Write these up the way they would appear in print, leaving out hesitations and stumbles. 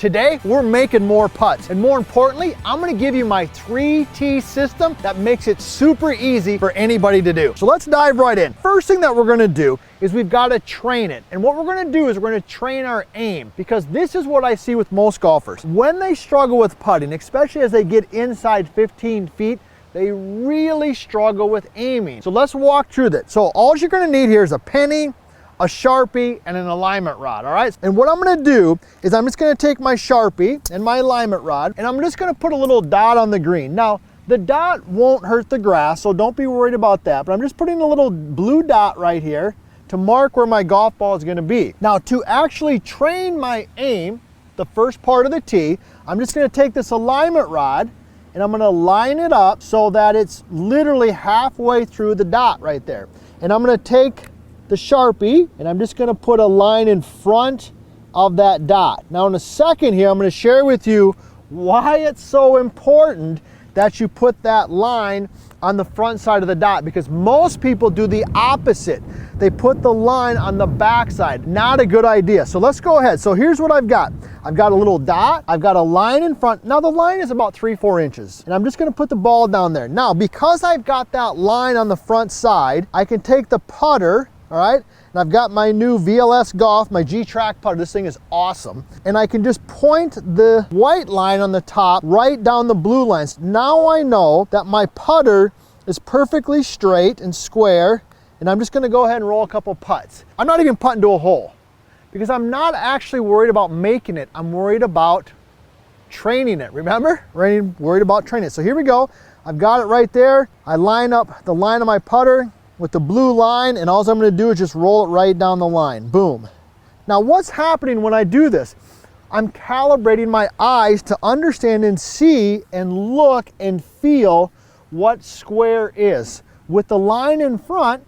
Today, we're making more putts. And more importantly, I'm gonna give you my 3T system that makes it super easy for anybody to do. So let's dive right in. First thing that we're gonna do is we've gotta train it. And what we're gonna do is we're gonna train our aim, because this is what I see with most golfers. When they struggle with putting, especially as they get inside 15 feet, they really struggle with aiming. So let's walk through that. So all you're gonna need here is a penny, a Sharpie, and an alignment rod, all right? And what I'm gonna do is I'm just gonna take my Sharpie and my alignment rod, and I'm just gonna put a little dot on the green. Now, the dot won't hurt the grass, so don't be worried about that, but I'm just putting a little blue dot right here to mark where my golf ball is gonna be. Now, to actually train my aim, the first part of the tee, I'm just gonna take this alignment rod and I'm gonna line it up so that it's literally halfway through the dot right there. And I'm gonna take the Sharpie, and I'm just gonna put a line in front of that dot. Now in a second here, I'm gonna share with you why it's so important that you put that line on the front side of the dot, because most people do the opposite. They put the line on the back side. Not a good idea. So let's go ahead. So here's what I've got. I've got a little dot, I've got a line in front. Now the line is about 3-4 inches, and I'm just gonna put the ball down there. Now, because I've got that line on the front side, I can take the putter, all right? And I've got my new VLS Golf, my G-Track putter. This thing is awesome. And I can just point the white line on the top right down the blue lines. Now I know that my putter is perfectly straight and square, and I'm just gonna go ahead and roll a couple putts. I'm not even putting to a hole, because I'm not actually worried about making it. I'm worried about training it, remember? Worried about training it. So here we go. I've got it right there. I line up the line of my putter with the blue line, and all I'm gonna do is just roll it right down the line, boom. Now what's happening when I do this? I'm calibrating my eyes to understand and see and look and feel what square is. With the line in front,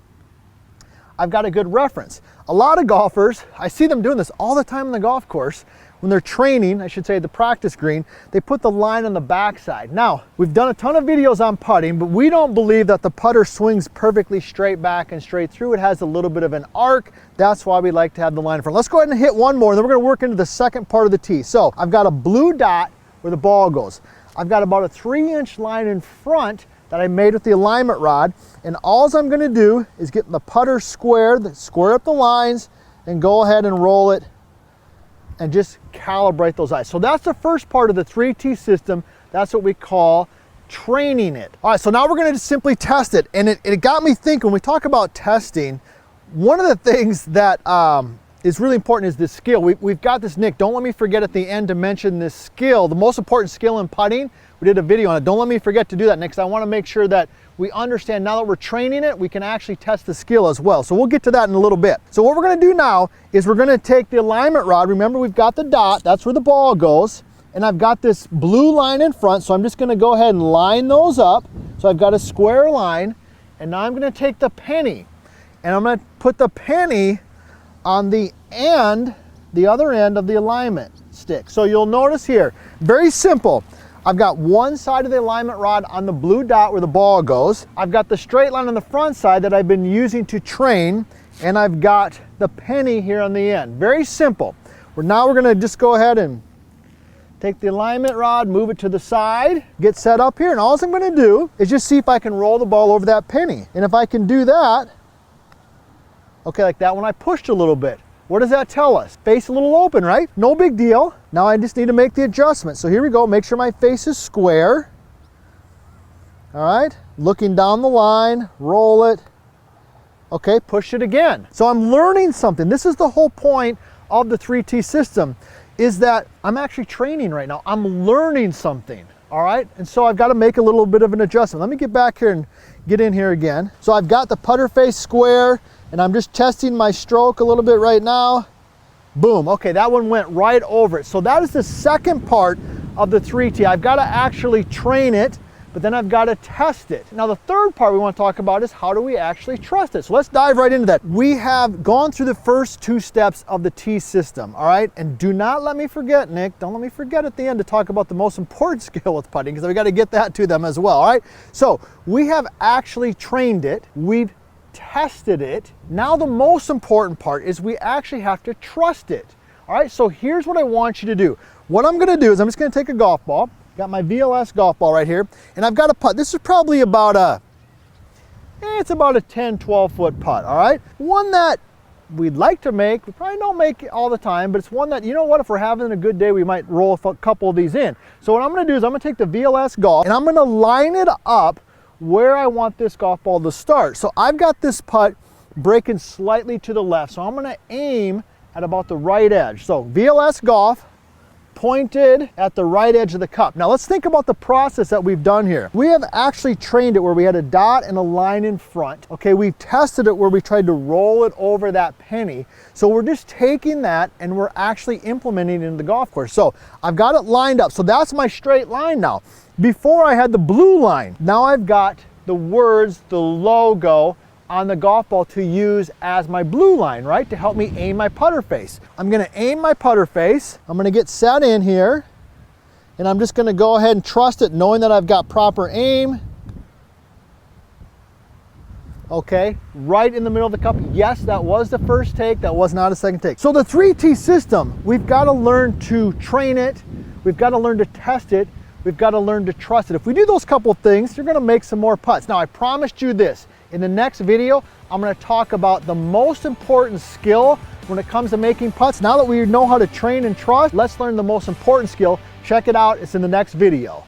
I've got a good reference. A lot of golfers, I see them doing this all the time on the golf course. When they're training, I should say the practice green, they put the line on the backside. Now, we've done a ton of videos on putting, but we don't believe that the putter swings perfectly straight back and straight through. It has a little bit of an arc. That's why we like to have the line in front. Let's go ahead and hit one more, and then we're gonna work into the second part of the tee. So I've got a blue dot where the ball goes. I've got about a 3-inch line in front that I made with the alignment rod, and all I'm gonna do is get the putter square up the lines, and go ahead and roll it and just calibrate those eyes. So that's the first part of the 3T system. That's what we call training it. All right, so now we're gonna just simply test it. And it got me thinking, when we talk about testing, one of the things that is really important is this skill. We've got this, Nick, don't let me forget at the end to mention this skill, the most important skill in putting. We did a video on it. Don't let me forget to do that, Nick, because I wanna make sure that we understand now that we're training it, we can actually test the skill as well. So we'll get to that in a little bit. So what we're gonna do now is we're gonna take the alignment rod. Remember, we've got the dot, that's where the ball goes. And I've got this blue line in front, so I'm just gonna go ahead and line those up. So I've got a square line, and now I'm gonna take the penny, and I'm gonna put the penny on the other end of the alignment stick. So you'll notice here, very simple. I've got one side of the alignment rod on the blue dot where the ball goes. I've got the straight line on the front side that I've been using to train, and I've got the penny here on the end. Very simple. Now we're gonna just go ahead and take the alignment rod, move it to the side, get set up here, and all I'm gonna do is just see if I can roll the ball over that penny. And if I can do that, okay, like that, when I pushed a little bit, what does that tell us? Face a little open, right? No big deal. Now I just need to make the adjustment. So here we go, make sure my face is square. All right, looking down the line, roll it. Okay, push it again. So I'm learning something. This is the whole point of the 3T system, is that I'm actually training right now. I'm learning something, all right? And so I've got to make a little bit of an adjustment. Let me get back here and get in here again. So I've got the putter face square, and I'm just testing my stroke a little bit right now. Boom, okay, that one went right over it. So that is the second part of the 3T. I've got to actually train it, but then I've got to test it. Now the third part we want to talk about is how do we actually trust it? So let's dive right into that. We have gone through the first 2 steps of the T system, all right? And do not let me forget, Nick, don't let me forget at the end to talk about the most important skill with putting, because we got to get that to them as well, all right? So we have actually trained it. We've tested it. Now the most important part is we actually have to trust it. All right, so here's what I want you to do. what I'm gonna do is I'm just gonna take a golf ball, got my VLS golf ball right here, and I've got a putt. This is probably about it's about a 10, 12 foot putt, all right? One that we'd like to make, we probably don't make it all the time, but it's one that, you know what, if we're having a good day, we might roll a couple of these in. So what I'm gonna do is I'm gonna take the VLS golf and I'm gonna line it up where I want this golf ball to start. So I've got this putt breaking slightly to the left. So I'm gonna aim at about the right edge. So VLS golf, pointed at the right edge of the cup. Now let's think about the process that we've done here. We have actually trained it where we had a dot and a line in front. Okay, we've tested it where we tried to roll it over that penny. So we're just taking that and we're actually implementing it in the golf course. So I've got it lined up. So that's my straight line now. Before I had the blue line. Now I've got the words, the logo on the golf ball to use as my blue line, right? To help me aim my putter face. I'm gonna aim my putter face. I'm gonna get set in here and I'm just gonna go ahead and trust it knowing that I've got proper aim. Okay, right in the middle of the cup. Yes, that was the first take, that was not a second take. So the 3T system, we've gotta learn to train it, we've gotta learn to test it, we've gotta learn to trust it. If we do those couple things, you're gonna make some more putts. Now I promised you this, in the next video, I'm gonna talk about the most important skill when it comes to making putts. Now that we know how to train and trust, let's learn the most important skill. Check it out, it's in the next video.